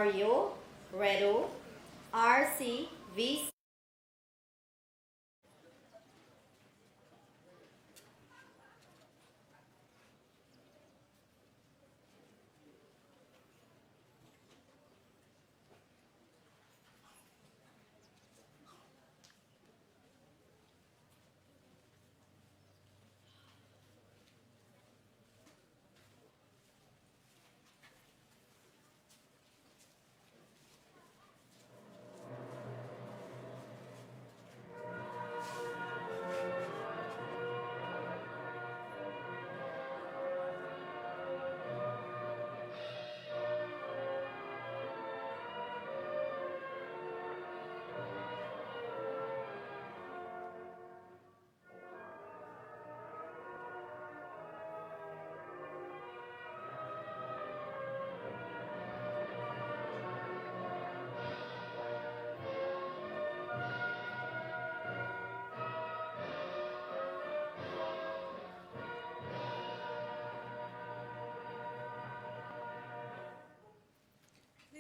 Mario, Redo, RC, VC.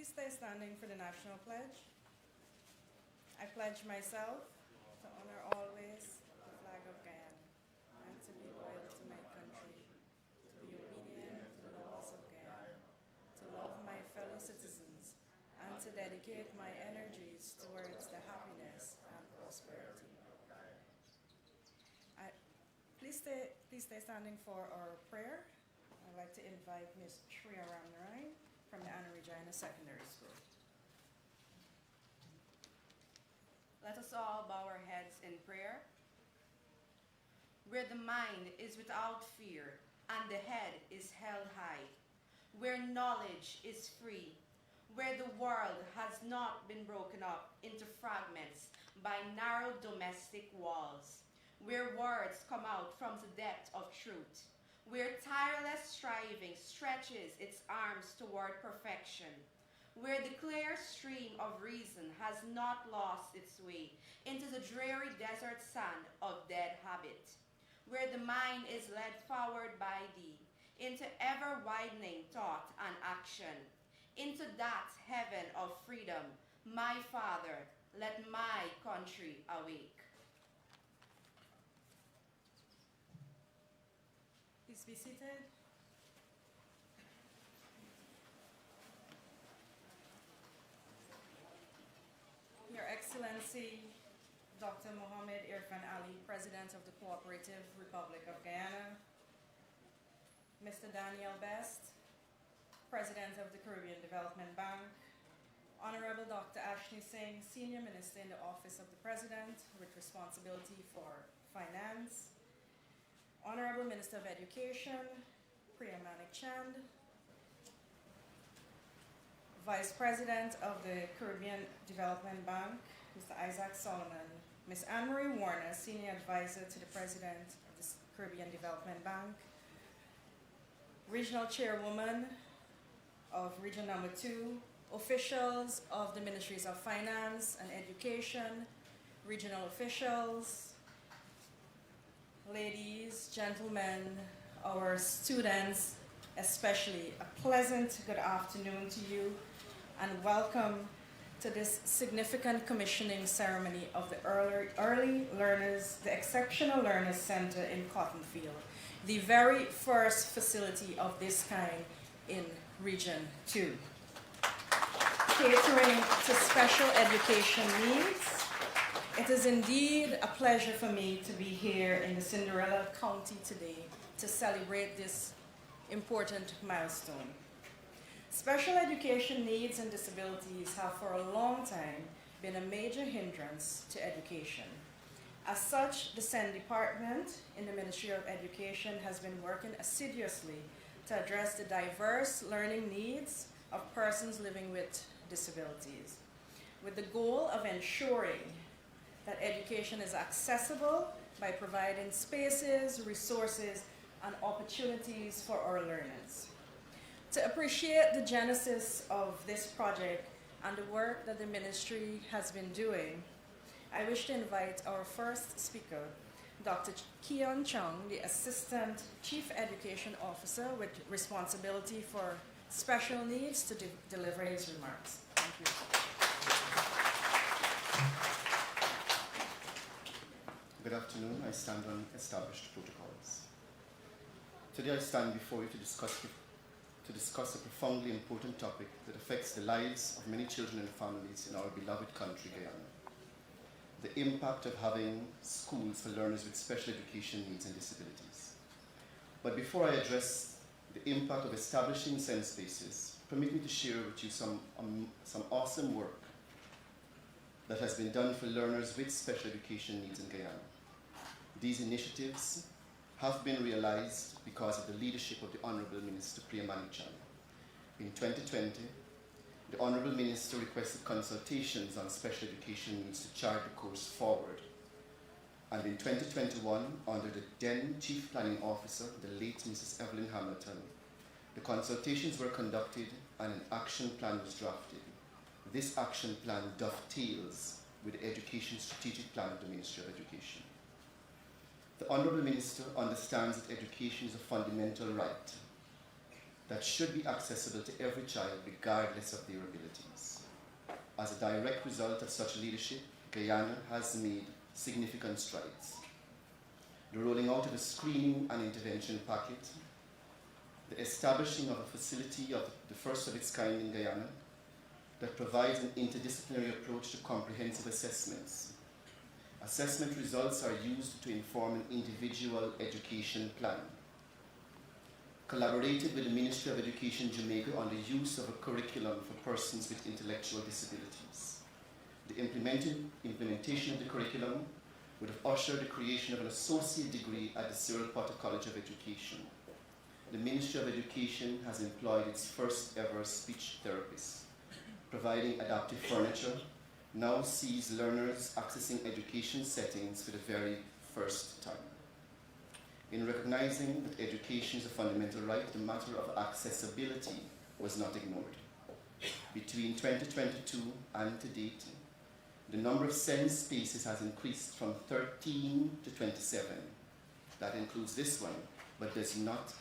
Please stay standing for the National Pledge. I pledge myself to honor always the flag of Guyana and to be loyal to my country, to be obedient to the laws of Guyana, to love my fellow citizens, and to dedicate my energies towards the happiness and prosperity. Please stay standing for our prayer. I'd like to invite Ms. Shreya Ramnarai from the Anna Regina Secondary School. Let us all bow our heads in prayer. Where the mind is without fear and the head is held high, where knowledge is free, where the world has not been broken up into fragments by narrow domestic walls, where words come out from the depth of truth, where tireless striving stretches its arms toward perfection, where the clear stream of reason has not lost its way into the dreary desert sand of dead habit, where the mind is led forward by thee into ever-widening thought and action, into that heaven of freedom, my Father, let my country awake. Please be seated. Your Excellency, Dr. Mohammed Irfan Ali, President of the Cooperative Republic of Guyana, Mr. Daniel Best, President of the Caribbean Development Bank, Honorable Dr. Ashley Singh, Senior Minister in the Office of the President with responsibility for finance, Honorable Minister of Education, Priya Manik Chand, Vice President of the Caribbean Development Bank, Mr. Isaac Solomon, Ms. Anne-Marie Warner, Senior Advisor to the President of the Caribbean Development Bank, Regional Chairwoman of Region Number 2, officials of the Ministries of Finance and Education, regional officials, ladies, gentlemen, our students, especially a pleasant good afternoon to you and welcome to this significant commissioning ceremony of the Early Learners, the Exceptional Learners Center in Cottonfield, the very first facility of this kind in Region 2. Catering to special education needs, it is indeed a pleasure for me to be here in the Cinderella County today to celebrate this important milestone. Special education needs and disabilities have for a long time been a major hindrance to education. As such, the SEND department in the Ministry of Education has been working assiduously to address the diverse learning needs of persons living with disabilities, with the goal of ensuring that education is accessible by providing spaces, resources, and opportunities for our learners. To appreciate the genesis of this project and the work that the ministry has been doing, I wish to invite our first speaker, Dr. Keon Chong, the Assistant Chief Education Officer with responsibility for special needs to deliver his remarks. Thank you. Good afternoon. I stand on established protocols. Today I stand before you to discuss a profoundly important topic that affects the lives of many children and families in our beloved country, Guyana. The impact of having schools for learners with special education needs and disabilities. But before I address the impact of establishing sense spaces, permit me to share with you some awesome work that has been done for learners with special education needs in Guyana. These initiatives have been realized because of the leadership of the Honorable Minister Priya Manichan. In 2020, the Honorable Minister requested consultations on special education needs to chart the course forward. And in 2021, under the then Chief Planning Officer, the late Mrs. Evelyn Hamilton, the consultations were conducted and an action plan was drafted. This action plan dovetails with the Education Strategic Plan of the Ministry of Education. The Honourable Minister understands that education is a fundamental right that should be accessible to every child regardless of their abilities. As a direct result of such leadership, Guyana has made significant strides. The rolling out of a screening and intervention packet, the establishing of a facility of the first of its kind in Guyana that provides an interdisciplinary approach to comprehensive assessments. Assessment results are used to inform an individual education plan. Collaborated with the Ministry of Education Jamaica on the use of a curriculum for persons with intellectual disabilities. The implementation of the curriculum would have ushered the creation of an associate degree at the Cyril Potter College of Education. The Ministry of Education has employed its first ever speech therapist. Providing adaptive furniture now sees learners accessing education settings for the very first time. In recognizing that education is a fundamental right, the matter of accessibility was not ignored. Between 2022 and to date, the number of sense spaces has increased from 13 to 27. That includes this one, but does not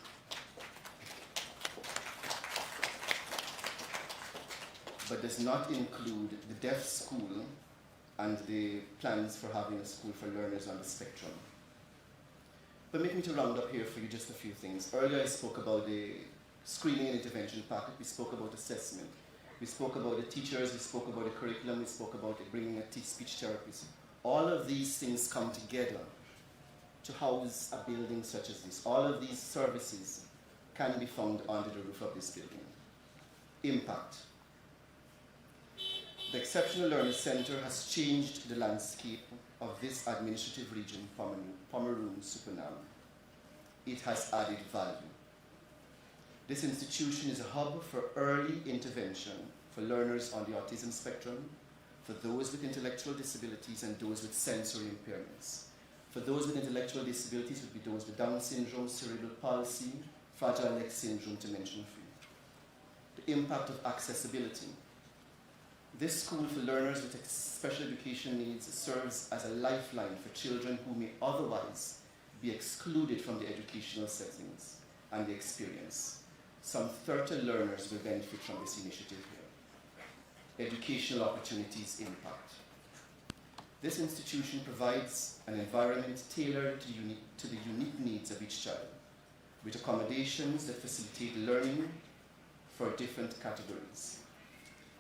include the deaf school and the plans for having a school for learners on the spectrum. Permit me to round up here for you just a few things. Earlier I spoke about the screening and intervention packet, we spoke about assessment, we spoke about the teachers, we spoke about the curriculum, we spoke about bringing a speech therapist. All of these things come together to house a building such as this. All of these services can be found under the roof of this building. Impact. The Exceptional Learning Center has changed the landscape of this administrative region, Pomeroon Supernam. It has added value. This institution is a hub for early intervention for learners on the autism spectrum, for those with intellectual disabilities and those with sensory impairments. For those with intellectual disabilities would be those with Down syndrome, cerebral palsy, Fragile X syndrome, to mention a few. The impact of accessibility. This school for learners with special education needs serves as a lifeline for children who may otherwise be excluded from the educational settings and the experience. Some 30 learners will benefit from this initiative here. Educational opportunities impact. This institution provides an environment tailored to the unique needs of each child, with accommodations that facilitate learning for different categories.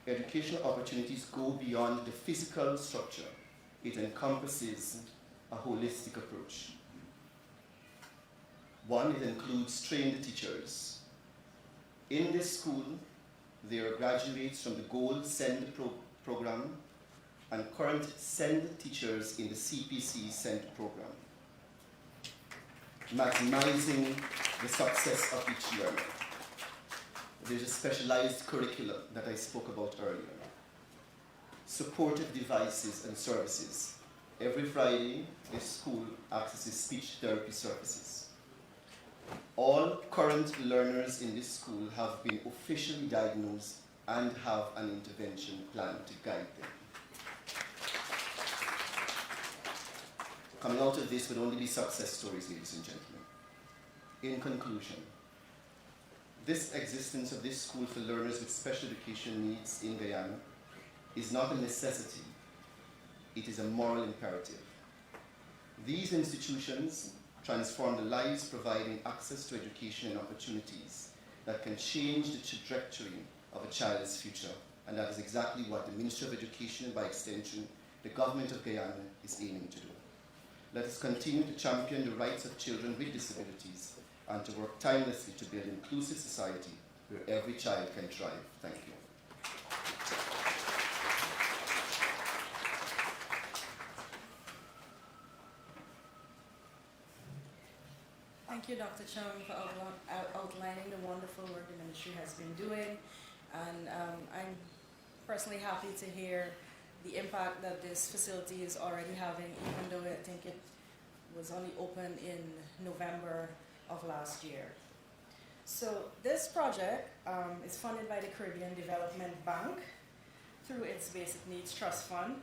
Educational opportunities go beyond the physical structure. It encompasses a holistic approach. One, it includes trained teachers. In this school, there are graduates from the Gold SEND program and current SEND teachers in the CPC SEND program, maximizing the success of each learner. There's a specialized curriculum that I spoke about earlier. Supportive devices and services. Every Friday, this school accesses speech therapy services. All current learners in this school have been officially diagnosed and have an intervention plan to guide them. Coming out of this would only be success stories, ladies and gentlemen. In conclusion, This existence of this school for learners with special education needs in Guyana is not a necessity, it is a moral imperative. These institutions transform the lives, providing access to education and opportunities that can change the trajectory of a child's future. And that is exactly what the Ministry of Education, and by extension, the Government of Guyana, is aiming to do. Let us continue to champion the rights of children with disabilities and to work tirelessly to build an inclusive society where every child can thrive. Thank you. Thank you, Dr. Chong, for outlining the wonderful work the ministry has been doing. And I'm personally happy to hear the impact that this facility is already having, even though I think it was only open in November of last year. So this project is funded by the Caribbean Development Bank through its Basic Needs Trust Fund.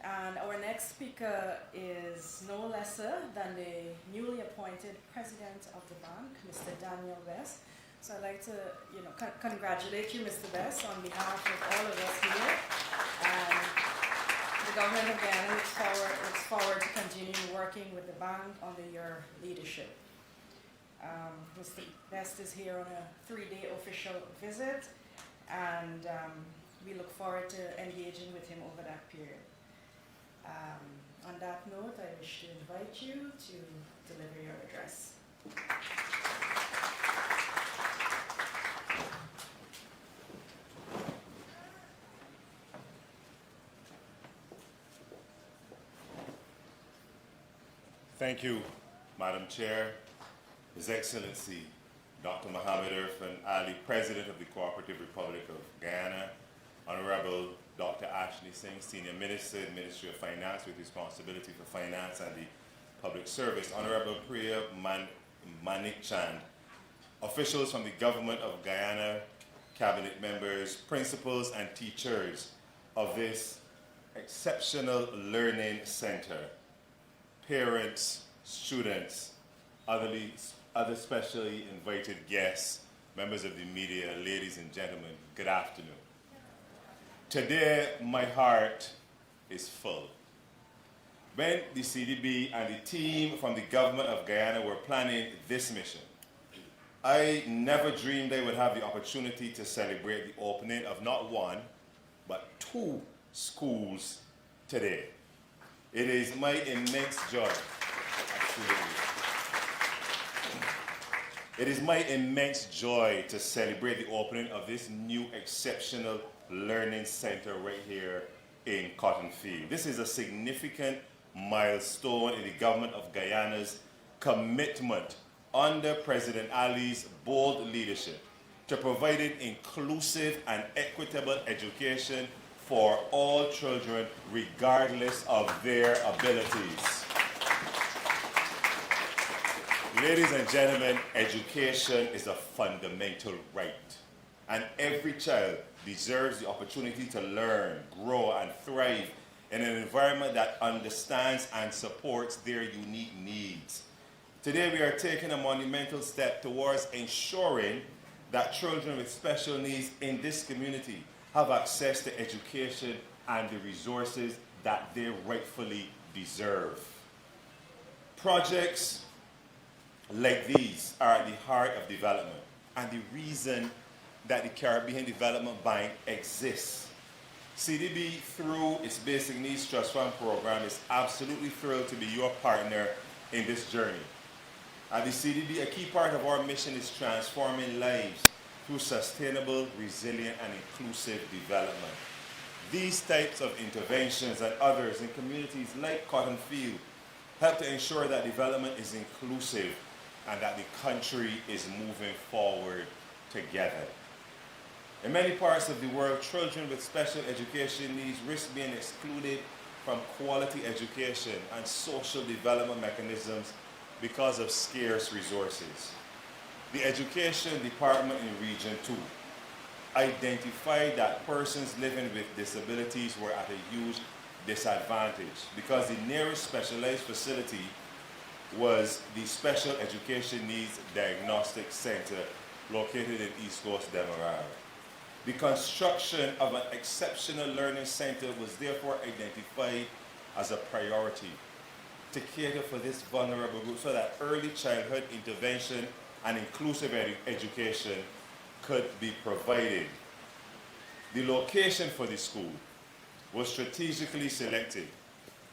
And our next speaker is no lesser than the newly appointed president of the bank, Mr. Daniel Best. So I'd like to congratulate you, Mr. Best, on behalf of all of us here. And the government of Guyana looks forward to continuing working with the bank under your leadership. Mr. Best is here on a 3-day official visit, and we look forward to engaging with him over that period. On that note, I wish to invite you to deliver your address. Thank you, Madam Chair, His Excellency, Dr. Mohamed Irfan Ali, President of the Cooperative Republic of Guyana, Honorable Dr. Ashley Singh, Senior Minister, Ministry of Finance with responsibility for finance and the public service, Honorable Priya Manik Chand, officials from the Government of Guyana, cabinet members, principals and teachers of this exceptional learning center, parents, students, other specially invited guests, members of the media, ladies and gentlemen, good afternoon. Today, my heart is full. When the CDB and the team from the government of Guyana were planning this mission, I never dreamed I would have the opportunity to celebrate the opening of not one, but 2 schools today. It is my immense joy, absolutely. It is my immense joy to celebrate the opening of this new exceptional learning center right here in Cotton Field. This is a significant milestone in the government of Guyana's commitment under President Ali's bold leadership to providing inclusive and equitable education for all children regardless of their abilities. Ladies and gentlemen, education is a fundamental right, and every child deserves the opportunity to learn, grow, and thrive in an environment that understands and supports their unique needs. Today, we are taking a monumental step towards ensuring that children with special needs in this community have access to education and the resources that they rightfully deserve. Projects like these are at the heart of development and the reason that the Caribbean Development Bank exists. CDB, through its Basic Needs Trust Fund program, is absolutely thrilled to be your partner in this journey. At the CDB, a key part of our mission is transforming lives through sustainable, resilient, and inclusive development. These types of interventions and others in communities like Cotton Field help to ensure that development is inclusive and that the country is moving forward together. In many parts of the world, children with special education needs risk being excluded from quality education and social development mechanisms because of scarce resources. The Education Department in Region 2 identified that persons living with disabilities were at a huge disadvantage because the nearest specialized facility was the Special Education Needs Diagnostic Center located in East Coast Demerara. The construction of an exceptional learning center was therefore identified as a priority to cater for this vulnerable group so that early childhood intervention and inclusive education could be provided. The location for the school was strategically selected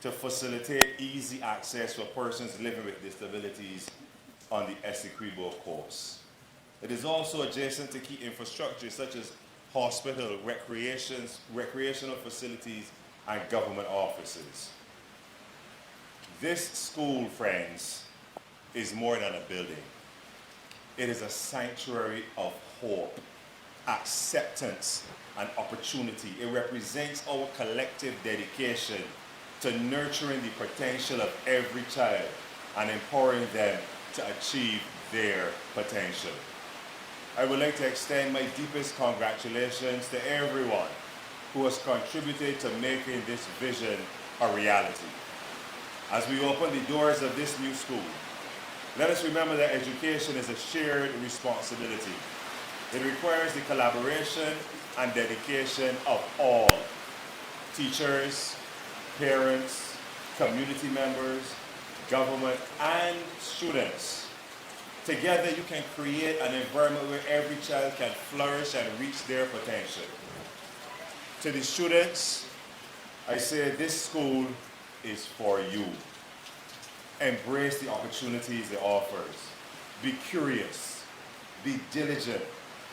to facilitate easy access for persons living with disabilities on the Essequibo coast. It is also adjacent to key infrastructure such as hospital, recreational facilities, and government offices. This school, friends, is more than a building. It is a sanctuary of hope, acceptance, and opportunity. It represents our collective dedication to nurturing the potential of every child and empowering them to achieve their potential. I would like to extend my deepest congratulations to everyone who has contributed to making this vision a reality. As we open the doors of this new school, let us remember that education is a shared responsibility. It requires the collaboration and dedication of all teachers, parents, community members, government, and students. Together, you can create an environment where every child can flourish and reach their potential. To the students, I say this school is for you. Embrace the opportunities it offers. Be curious, be diligent,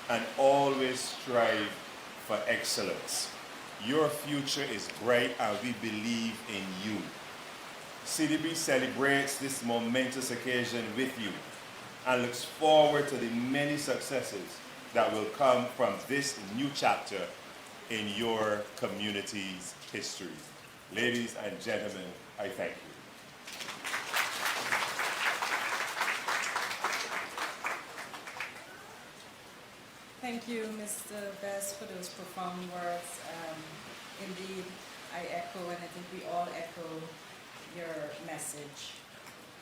and always strive for excellence. Your future is bright and we believe in you. CDB celebrates this momentous occasion with you and looks forward to the many successes that will come from this new chapter in your community's history. Ladies and gentlemen, I thank you. Thank you, Mr. Best, for those profound words. Indeed, I echo, and I think we all echo your message.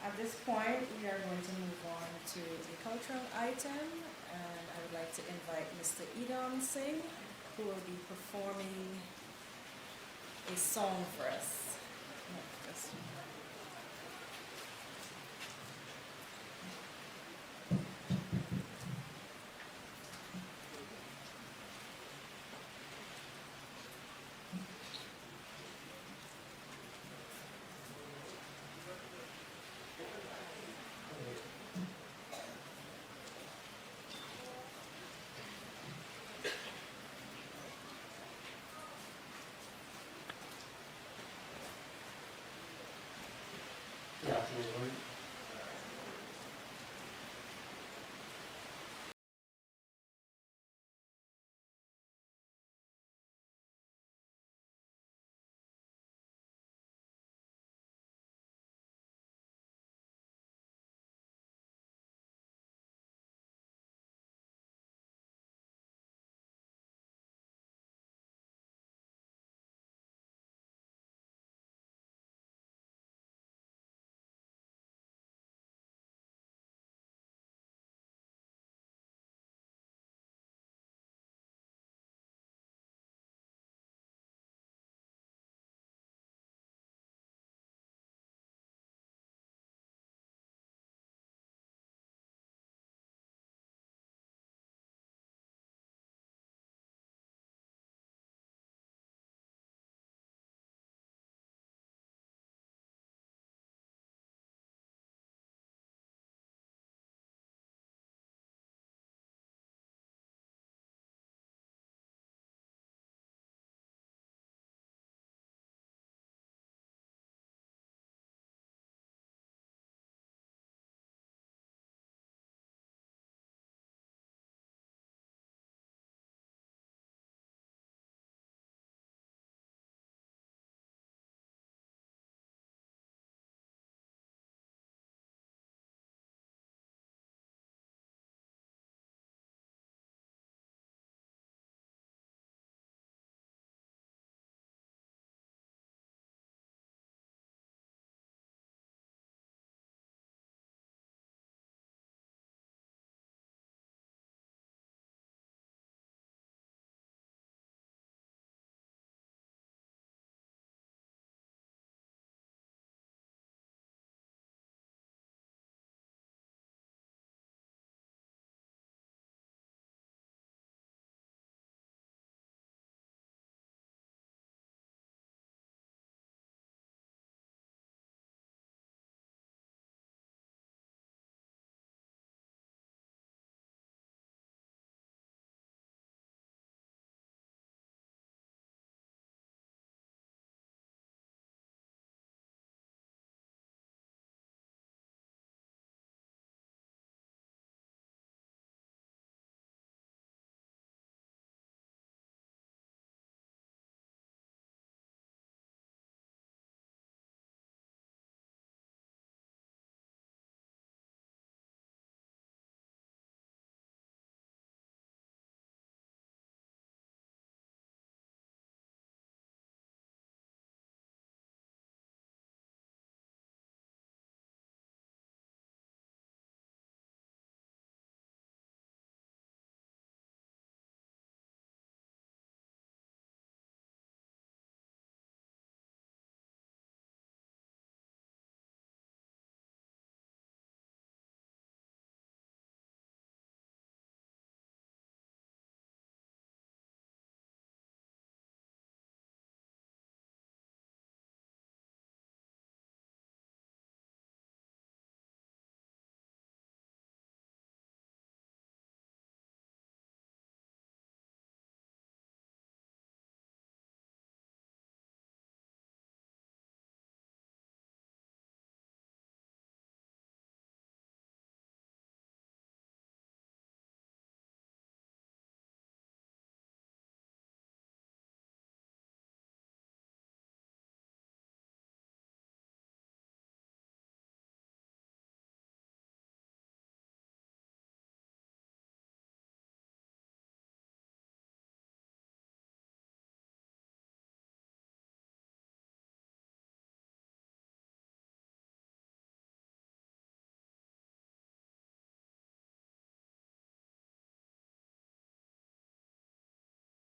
At this point, we are going to move on to the cultural item, and I would like to invite Mr. Edom Singh, who will be performing a song for us. No, this one.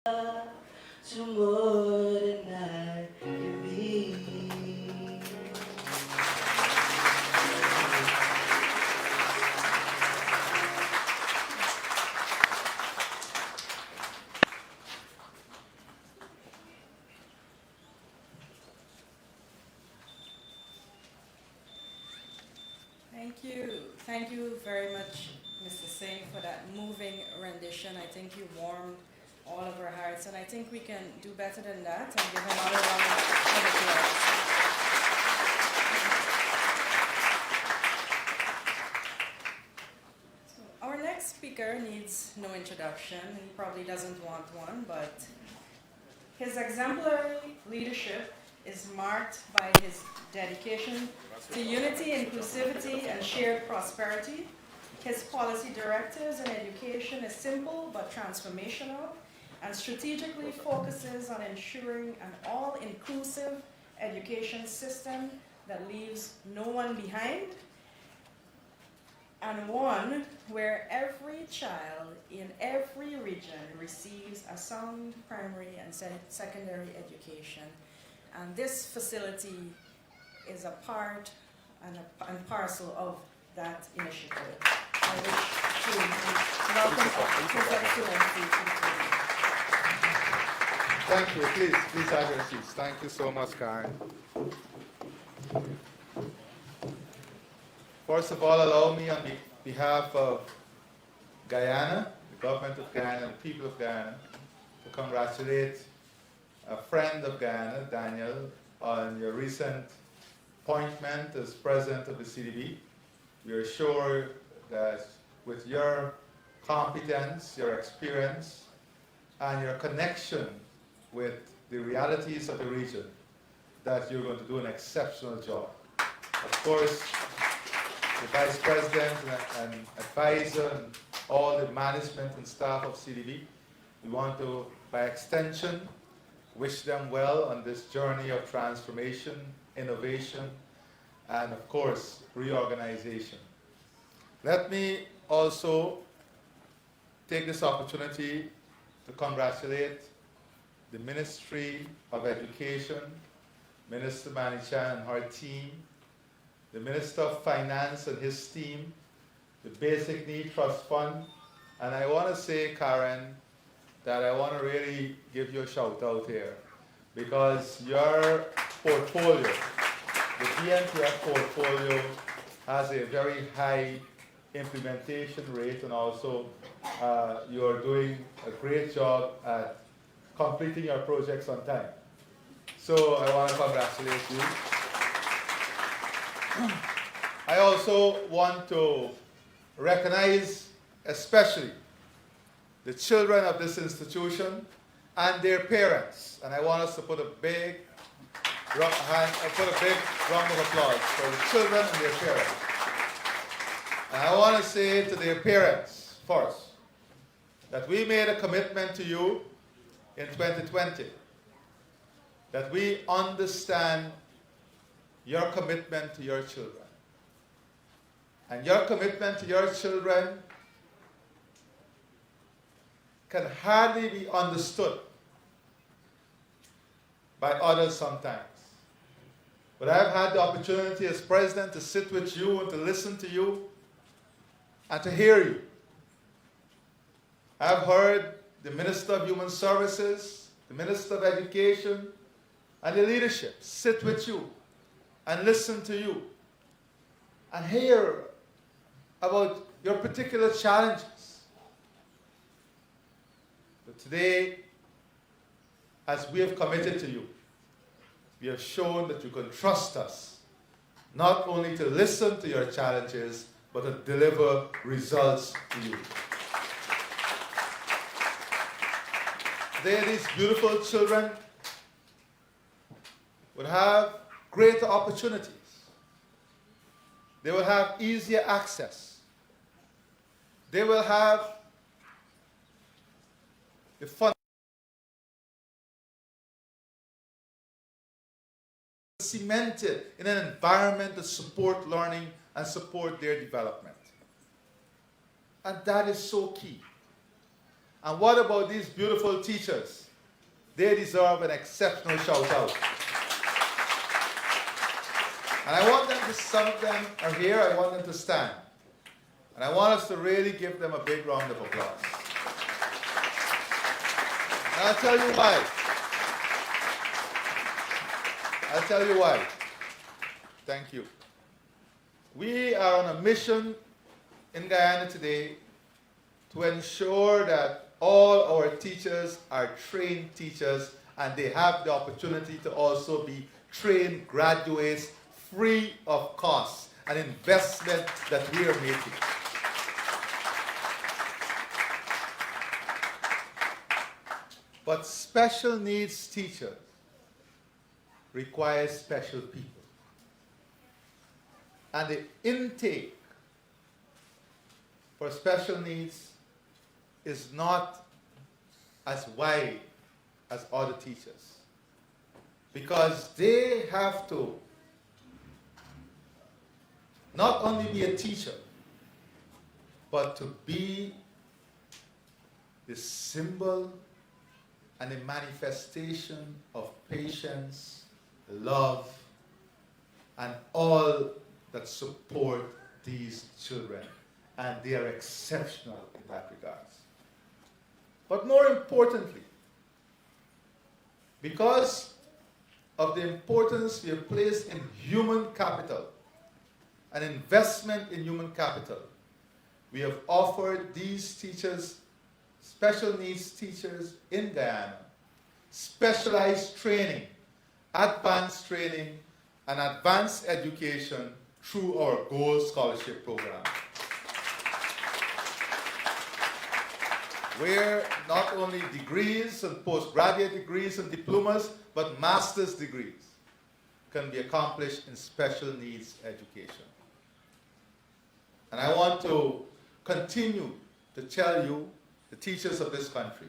to more than I can be. Thank you. Thank you very much, Mr. Singh, for that moving rendition. I think you warmed all of our hearts, and I think we can do better than that and give another round of applause. So our next speaker needs no introduction. He probably doesn't want one, but his exemplary leadership is marked by his dedication to unity, inclusivity, and shared prosperity. His policy directives in education is simple but transformational and strategically focuses on ensuring an all-inclusive education system that leaves no one behind, and one where every child in every region receives a sound primary and secondary education. And this facility is a part and parcel of that initiative. I wish to welcome His Excellency to the podium. Thank you. Please have your seats. Thank you so much, Karen. First of all, allow me on behalf of Guyana, the government of Guyana, and the people of Guyana, to congratulate a friend of Guyana, Daniel, on your recent appointment as president of the CDB. We are sure that with your competence, your experience, and your connection with the realities of the region, that you're going to do an exceptional job. Of course, the Vice President and advisor and all the management and staff of CDB, we want to, by extension, wish them well on this journey of transformation, innovation, and of course, reorganization. Let me also take this opportunity to congratulate the Ministry of Education, Minister Manichan and her team, the Minister of Finance and his team, the Basic Need Trust Fund, and I want to say, Karen, that I want to really give you a shout out here, because your portfolio, the BNPF portfolio, has a very high implementation rate, and also you are doing a great job at completing your projects on time. So I want to congratulate you. I also want to recognize especially the children of this institution and their parents. And I want us to put a big round of applause for the children and their parents. And I want to say to their parents first that we made a commitment to you in 2020 that we understand your commitment to your children. And your commitment to your children can hardly be understood by others sometimes. But I've had the opportunity as president to sit with you and to listen to you and to hear you. I've heard the Minister of Human Services, the Minister of Education, and the leadership sit with you and listen to you and hear about your particular challenges. But today, as we have committed to you, we have shown that you can trust us, not only to listen to your challenges, but to deliver results to you. Today, these beautiful children will have greater opportunities. They will have easier access. They will have the fun cemented in an environment that support learning and support their development. And that is so key. And what about these beautiful teachers? They deserve an exceptional shout out. And I want them to, some of them are here, I want them to stand. And I want us to really give them a big round of applause. And I'll tell you why. I'll tell you why. Thank you. We are on a mission in Guyana today to ensure that all our teachers are trained teachers and they have the opportunity to also be trained graduates free of cost, an investment that we are making. But special needs teachers require special people. And the intake for special needs is not as wide as other teachers, because they have to not only be a teacher, but to be the symbol and a manifestation of patience, love, and all that support these children. And they are exceptional in that regard. But more importantly, because of the importance we have placed in human capital, an investment in human capital, we have offered these teachers, special needs teachers in Guyana, specialized training, advanced training, and advanced education through our Gold Scholarship Program, where not only degrees and postgraduate degrees and diplomas, but master's degrees can be accomplished in special needs education. And I want to continue to tell you, the teachers of this country,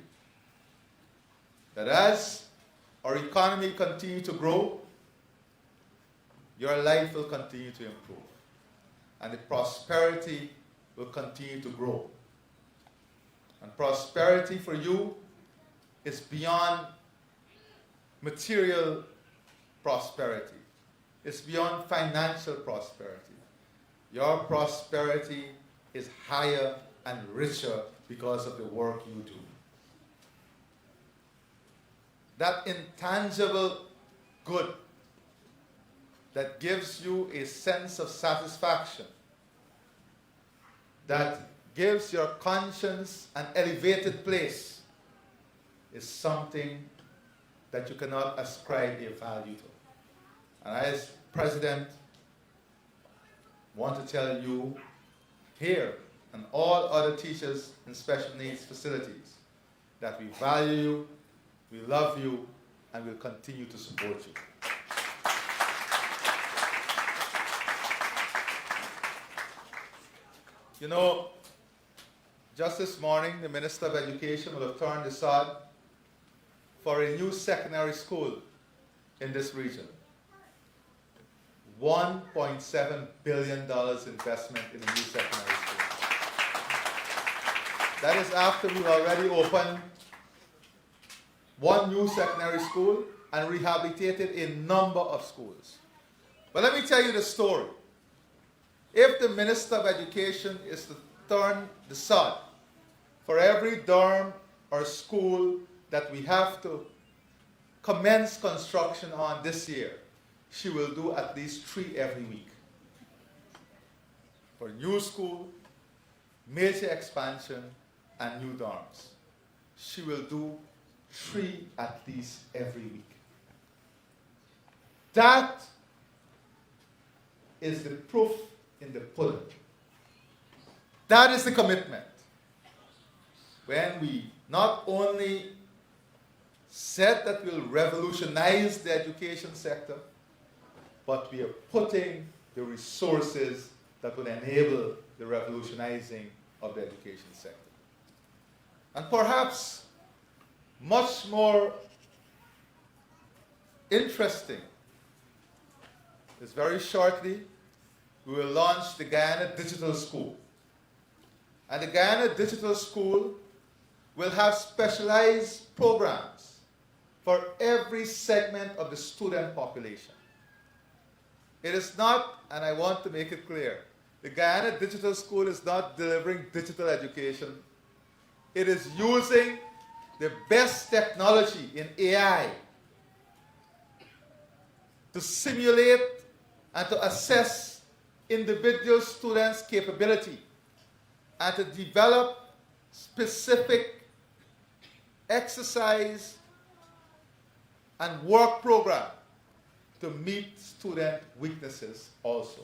that as our economy continues to grow, your life will continue to improve. And the prosperity will continue to grow. And prosperity for you is beyond material prosperity. It's beyond financial prosperity. Your prosperity is higher and richer because of the work you do. That intangible good that gives you a sense of satisfaction, that gives your conscience an elevated place, is something that you cannot ascribe a value to. And I, as president, want to tell you here and all other teachers in special needs facilities that we value you, we love you, and will continue to support you. You know, just this morning, the Minister of Education will have turned the sod for a new secondary school in this region. $1.7 billion investment in a new secondary school. That is after we already opened one new secondary school and rehabilitated a number of schools. But let me tell you the story. If the Minister of Education is to turn the sod for every dorm or school that we have to commence construction on this year, she will do at least 3 every week. For new school, major expansion, and new dorms. She will do 3 at least every week. That is the proof in the pudding. That is the commitment. When we not only said that we'll revolutionize the education sector, but we are putting the resources that will enable the revolutionizing of the education sector. And perhaps much more interesting is very shortly we will launch the Guyana Digital School. And the Guyana Digital School will have specialized programs for every segment of the student population. It is not, and I want to make it clear, the Guyana Digital School is not delivering digital education. It is using the best technology in AI to simulate and to assess individual students' capability and to develop specific exercise and work program to meet student weaknesses also.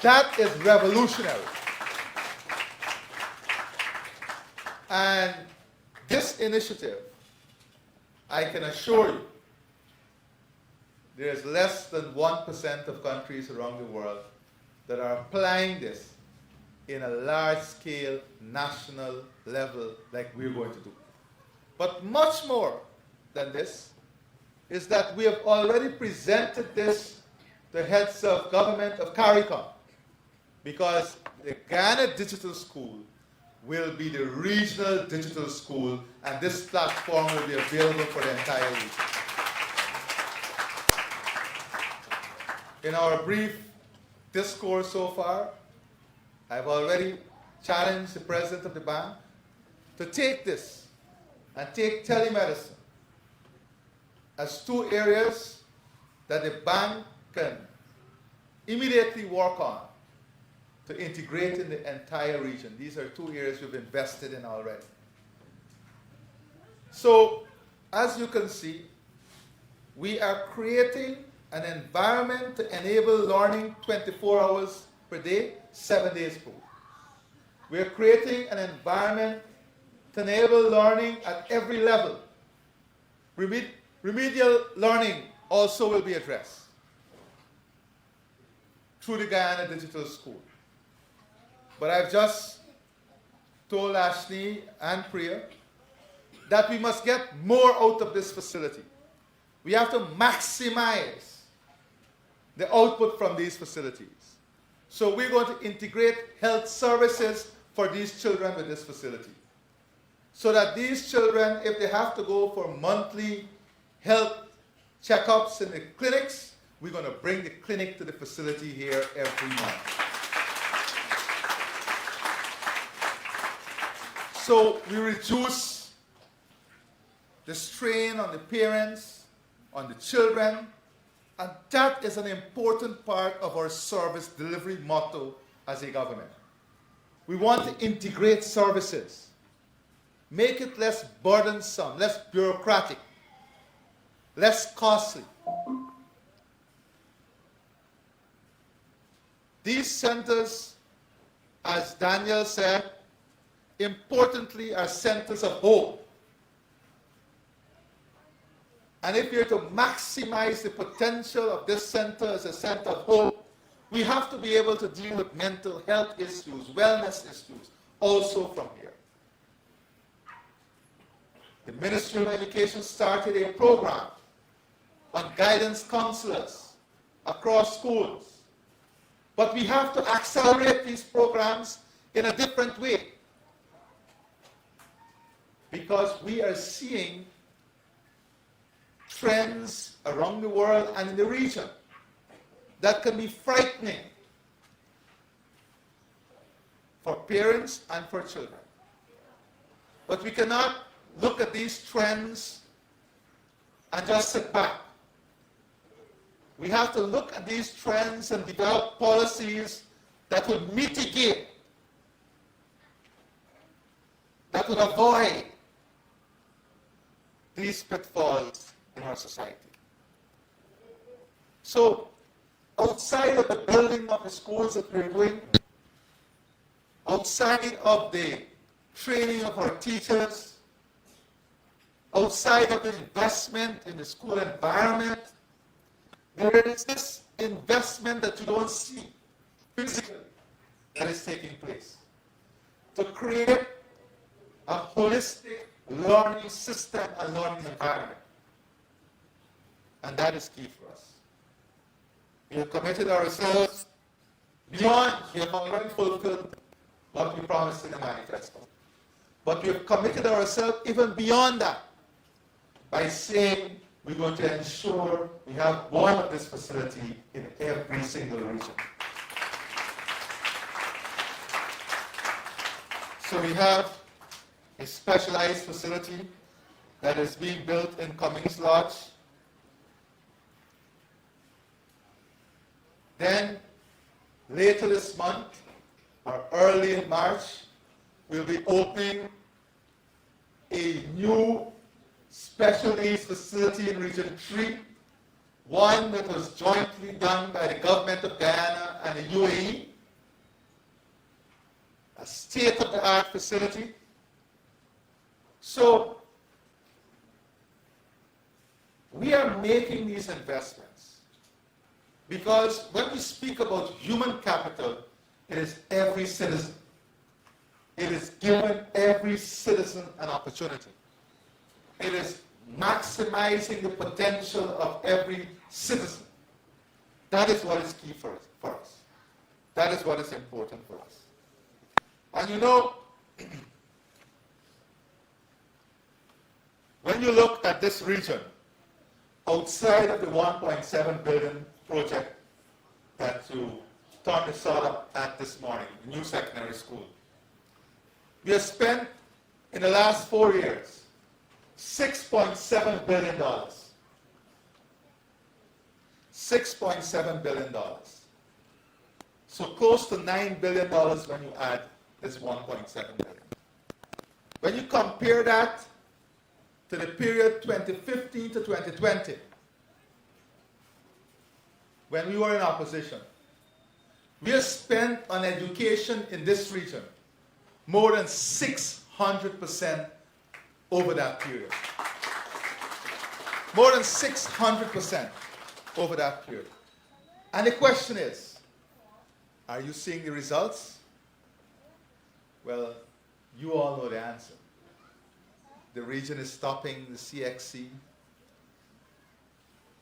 That is revolutionary. And this initiative, I can assure you, there is less than 1% of countries around the world that are applying this in a large-scale national level like we're going to do. But much more than this is that we have already presented this to the heads of government of CARICOM, because the Ghana Digital School will be the regional digital school, and this platform will be available for the entire region. In our brief discourse so far, I've already challenged the president of the bank to take this and take telemedicine as two areas that the bank can immediately work on to integrate in the entire region. These are two areas we've invested in already. So, as you can see, we are creating an environment to enable learning 24 hours per day, 7 days per week. We are creating an environment to enable learning at every level. Remedial learning also will be addressed through the Guyana Digital School. But I've just told Ashley and Priya that we must get more out of this facility. We have to maximize the output from these facilities. So we're going to integrate health services for these children with this facility, so that these children, if they have to go for monthly health checkups in the clinics, we're going to bring the clinic to the facility here every month. So we reduce the strain on the parents, on the children, and that is an important part of our service delivery motto as a government. We want to integrate services, make it less burdensome, less bureaucratic, less costly. These centers, as Daniel said, importantly are centers of hope. And if you're to maximize the potential of this center as a center of hope, we have to be able to deal with mental health issues, wellness issues, also from here. The Ministry of Education started a program on guidance counselors across schools. But we have to accelerate these programs in a different way, because we are seeing trends around the world and in the region that can be frightening for parents and for children. But we cannot look at these trends and just sit back. We have to look at these trends and develop policies that would mitigate, that would avoid these pitfalls in our society. So, outside of the building of the schools that we're doing, outside of the training of our teachers, outside of the investment in the school environment, there is this investment that you don't see physically that is taking place to create a holistic learning system and learning environment. And that is key for us. We have committed ourselves beyond, we have already fulfilled what we promised in the manifesto. But we have committed ourselves even beyond that by saying we're going to ensure we have one of this facility in every single region. So we have a specialized facility that is being built in Cummings Lodge. Then, later this month, or early in March, we'll be opening a new special needs facility in Region 3, one that was jointly done by the government of Guyana and the UAE, a state-of-the-art facility. So, we are making these investments because when we speak about human capital, it is every citizen. It is giving every citizen an opportunity. It is maximizing the potential of every citizen. That is what is key for us. That is what is important for us. And you know, when you look at this region, outside of the 1.7 billion project that you turned the sod up at this morning, the new secondary school, we have spent in the last 4 years $6.7 billion. $6.7 billion. So close to $9 billion when you add this 1.7 billion. When you compare that to the period 2015 to 2020, when we were in opposition, we have spent on education in this region more than 600% over that period. More than 600% over that period. And the question is, are you seeing the results? Well, you all know the answer. The region is stopping the CXC.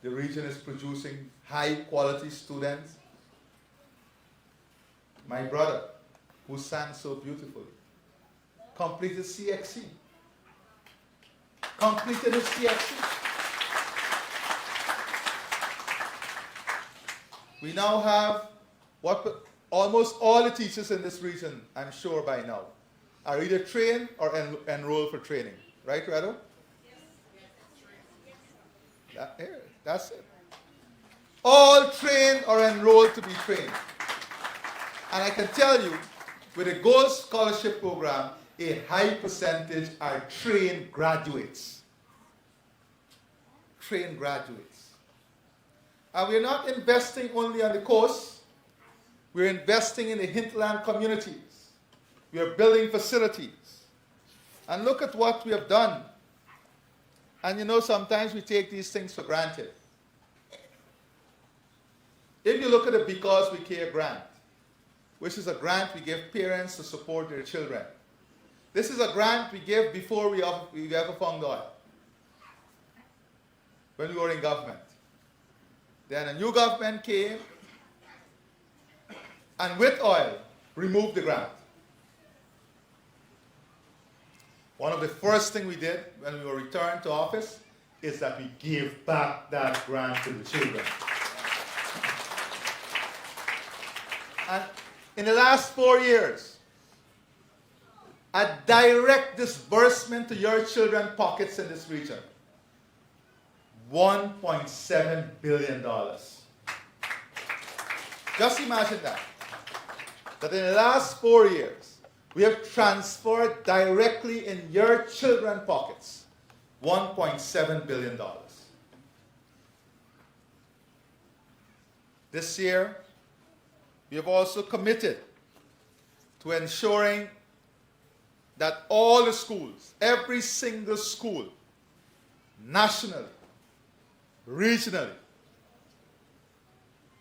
The region is producing high-quality students. My brother, who sang so beautifully, completed CXC. Completed his CXC. We now have what almost all the teachers in this region, I'm sure by now, are either trained or enrolled for training. Right, Rado? Yes. That's it. All trained or enrolled to be trained. And I can tell you, with the Gold Scholarship Program, a high percentage are trained graduates. Trained graduates. And we're not investing only on the coast. We're investing in the hinterland communities. We are building facilities. And look at what we have done. And you know, sometimes we take these things for granted. If you look at the Because We Care grant, which is a grant we give parents to support their children. This is a grant we gave before we ever found oil, when we were in government. Then a new government came, and with oil, removed the grant. One of the first things we did when we were returned to office is that we gave back that grant to the children. And in the last 4 years, a direct disbursement to your children's pockets in this region, $1.7 billion. Just imagine that. That in the last 4 years, we have transferred directly in your children's pockets $1.7 billion. This year, we have also committed to ensuring that all the schools, every single school, nationally, regionally,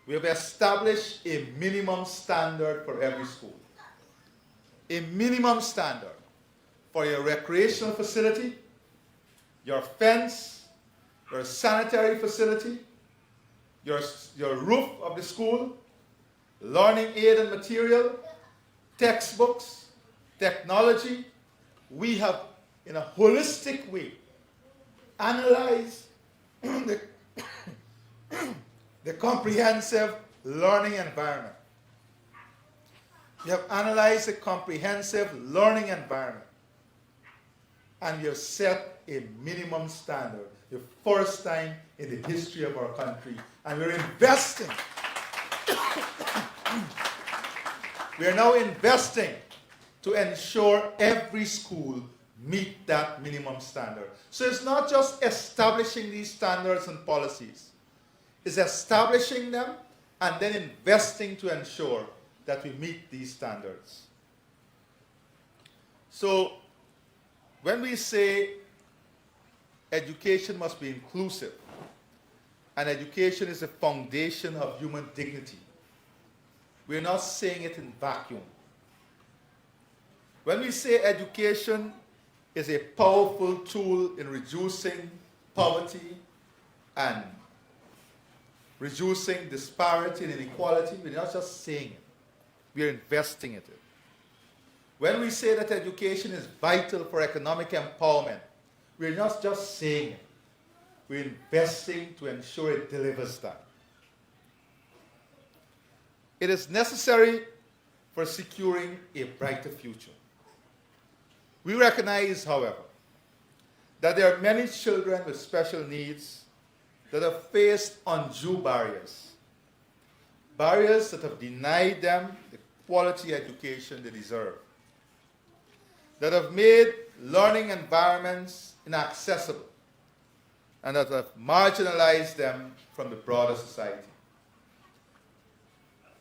we have established a minimum standard for every school. A minimum standard for your recreational facility, your fence, your sanitary facility, your roof of the school, learning aid and material, textbooks, technology, we have, in a holistic way, analyzed the, the comprehensive learning environment. We have analyzed the comprehensive learning environment, and we have set a minimum standard, the first time in the history of our country, and we're investing. We are now investing to ensure every school meet that minimum standard. So it's not just establishing these standards and policies. It's establishing them and then investing to ensure that we meet these standards. So when we say education must be inclusive, and education is the foundation of human dignity, we're not saying it in vacuum. When we say education is a powerful tool in reducing poverty and reducing disparity and inequality, we're not just saying it, we're investing in it. When we say that education is vital for economic empowerment, we're not just saying it, we're investing to ensure it delivers that. It is necessary for securing a brighter future. We recognize, however, that there are many children with special needs that have faced undue barriers, barriers that have denied them the quality education they deserve, that have made learning environments inaccessible, and that have marginalized them from the broader society.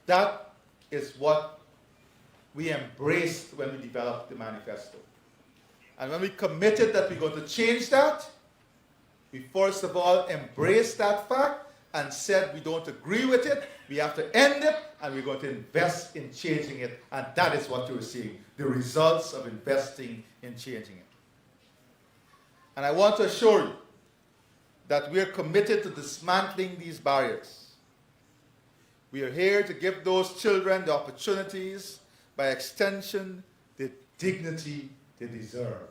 That is what we embraced when we developed the manifesto. And when we committed that we're going to change that, we first of all embraced that fact and said we don't agree with it, we have to end it, and we're going to invest in changing it. And that is what you're seeing, the results of investing in changing it. And I want to assure you that we are committed to dismantling these barriers. We are here to give those children the opportunities, by extension, the dignity they deserve.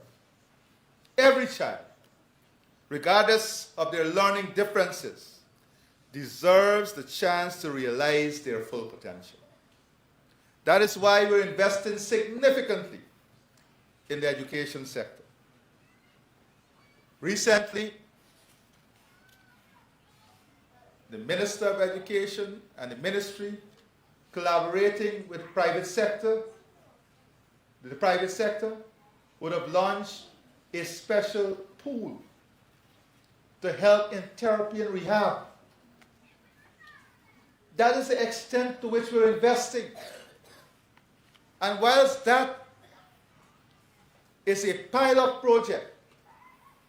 Every child, regardless of their learning differences, deserves the chance to realize their full potential. That is why we're investing significantly in the education sector. Recently, the Minister of Education and the Ministry, collaborating with the private sector would have launched a special pool to help in therapy and rehab. That is the extent to which we're investing. And whilst that is a pilot project,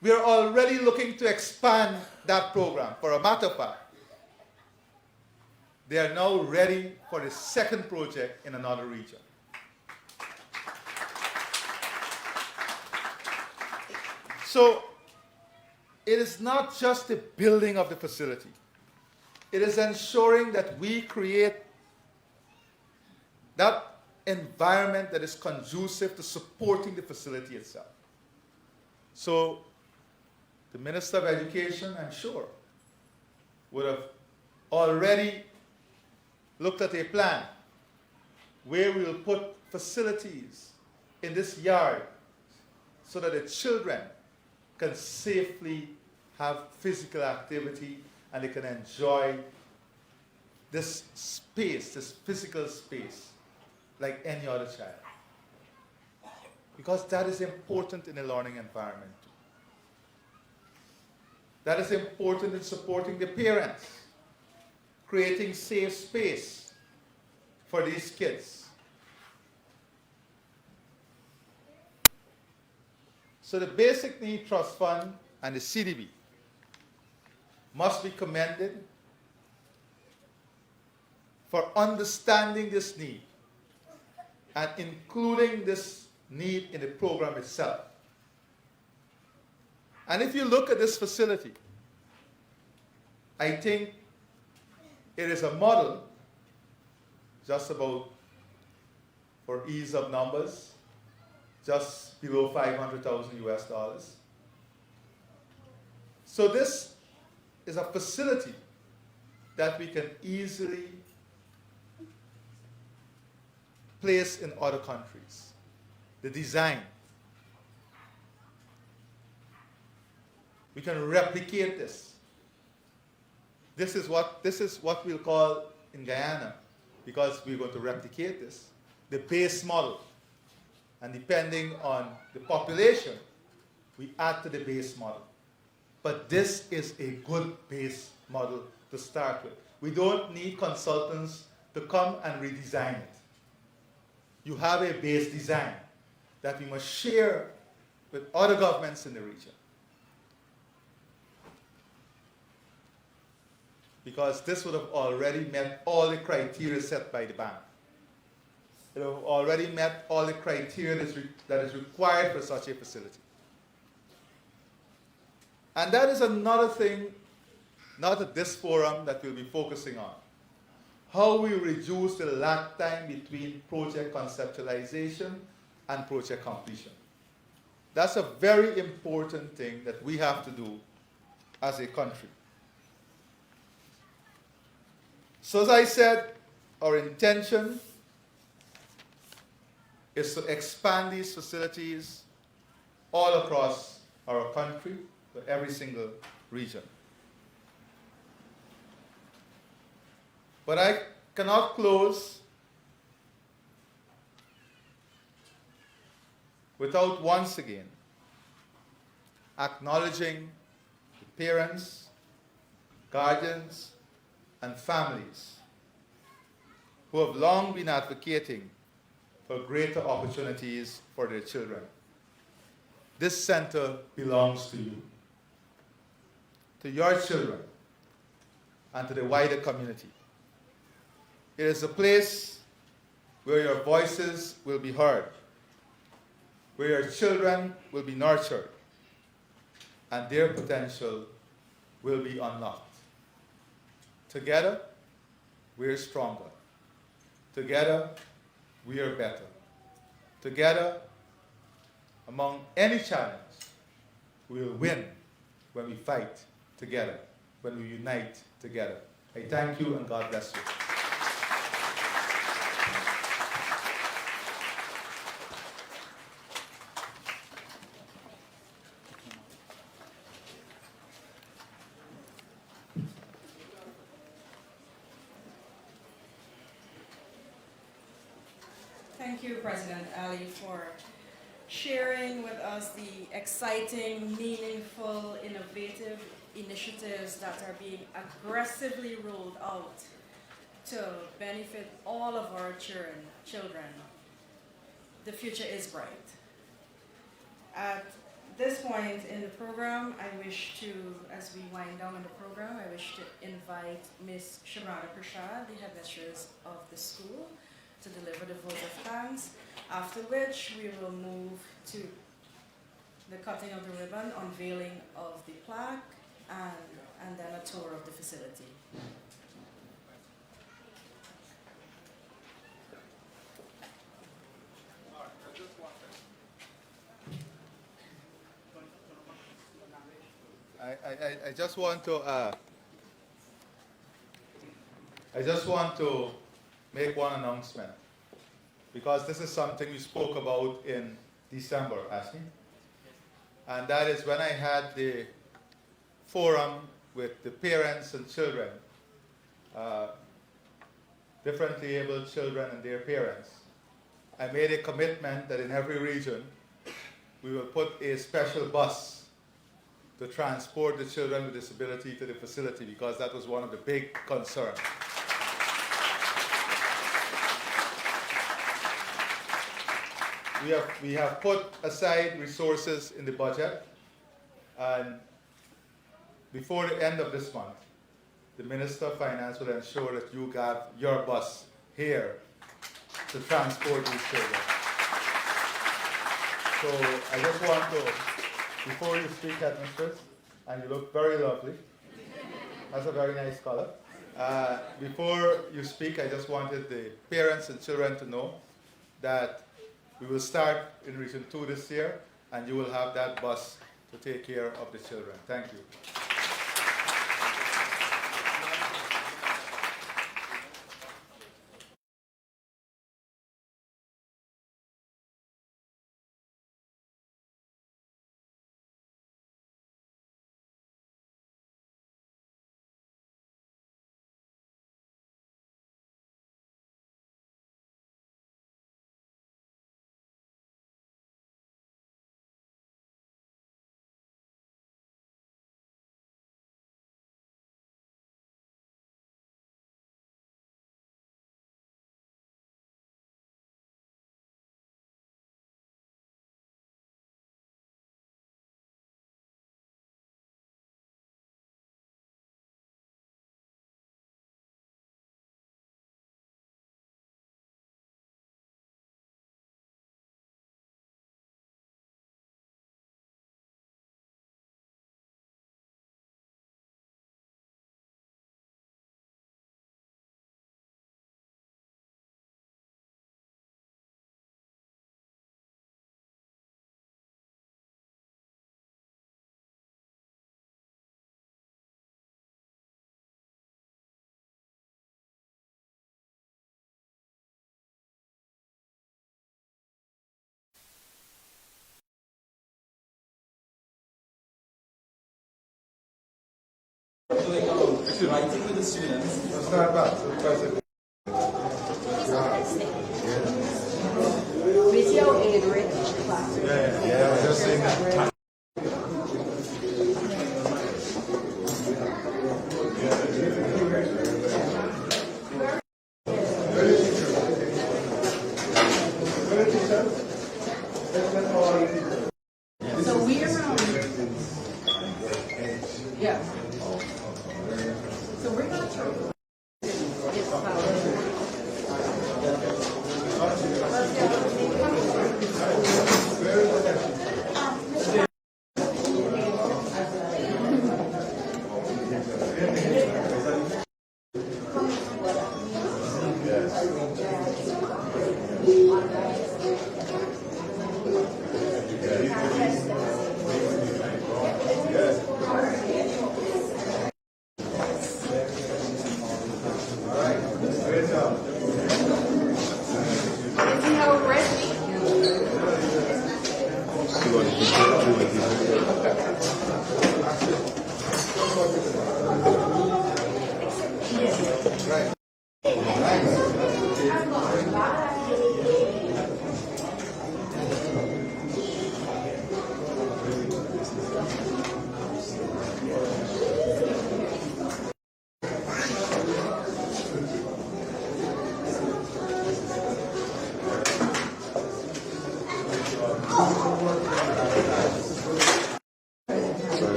we are already looking to expand that program. For a matter of fact, they are now ready for the second project in another region. So it is not just the building of the facility. It is ensuring that we create that environment that is conducive to supporting the facility itself. So the Minister of Education, I'm sure, would have already looked at a plan where we will put facilities in this yard so that the children can safely have physical activity and they can enjoy this space, this physical space, like any other child. Because that is important in a learning environment. That is important in supporting the parents, creating safe space for these kids. So the Basic Need Trust Fund and the CDB must be commended for understanding this need and including this need in the program itself. And if you look at this facility, I think it is a model, just about for ease of numbers, just below 500,000 US dollars. So this is a facility that we can easily place in other countries. The design. We can replicate this. This is what we'll call in Guyana, because we're going to replicate this, the base model. And depending on the population, we add to the base model. But this is a good base model to start with. We don't need consultants to come and redesign it. You have a base design that we must share with other governments in the region. Because this would have already met all the criteria set by the bank. It would have already met all the criteria that is required for such a facility. And that is another thing, not at this forum, that we'll be focusing on. How we reduce the lag time between project conceptualization and project completion. That's a very important thing that we have to do as a country. So as I said, our intention is to expand these facilities all across our country, to every single region. But I cannot close without once again acknowledging the parents, guardians, and families who have long been advocating for greater opportunities for their children. This center belongs to you, to your children, and to the wider community. It is a place where your voices will be heard, where your children will be nurtured, and their potential will be unlocked. Together, we are stronger. Together, we are better. Together, among any challenge, we will win when we fight together, when we unite together. I thank you and God bless you. Thank you, President Ali, for sharing with us the exciting, meaningful, innovative initiatives that are being aggressively rolled out to benefit all of our children. The future is bright. At this point in the program, I wish to, as we wind down in the program, I wish to invite Ms. Sharada Prashad, the headmistress of the school, to deliver the vote of thanks, after which we will move to the cutting of the ribbon, unveiling of the plaque, and then a tour of the facility. I just want to make one announcement, because this is something we spoke about in December, Ashley. And that is when I had the forum with the parents and children, differently abled children and their parents. I made a commitment that in every region we will put a special bus to transport the children with disability to the facility, because that was one of the big concerns. We have put aside resources in the budget, and before the end of this month, the Minister of Finance will ensure that you got your bus here to transport these children. So I just want to, before you speak, Headmistress, and you look very lovely, that's a very nice color. Before you speak, I just wanted the parents and children to know that We will start in Region 2 this year, and you will have that bus to take care of the children. Thank you. Writing with the students. Let's start back. Video aid rich class. Yeah, just saying that. So we're yeah. So we're not sure.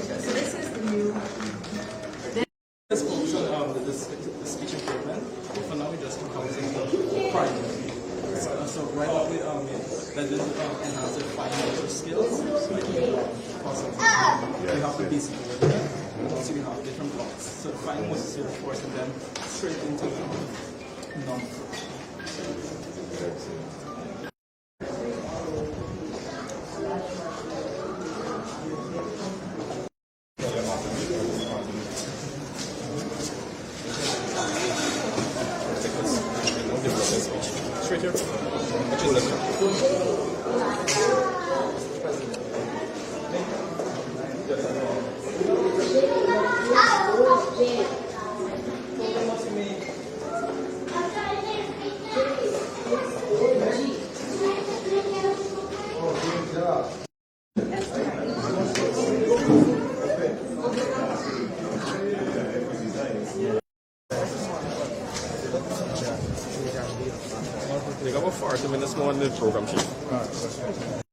So this is the new. Let's focus on the speech improvement. For now, we just focusing on primary. So right now, we that will enhance the fine motor skills. So like we have the basic word, and also we have different blocks. So the fine motor skills forcing them straight into non. Straight here. Which is They got about 40 minutes more on the program sheet.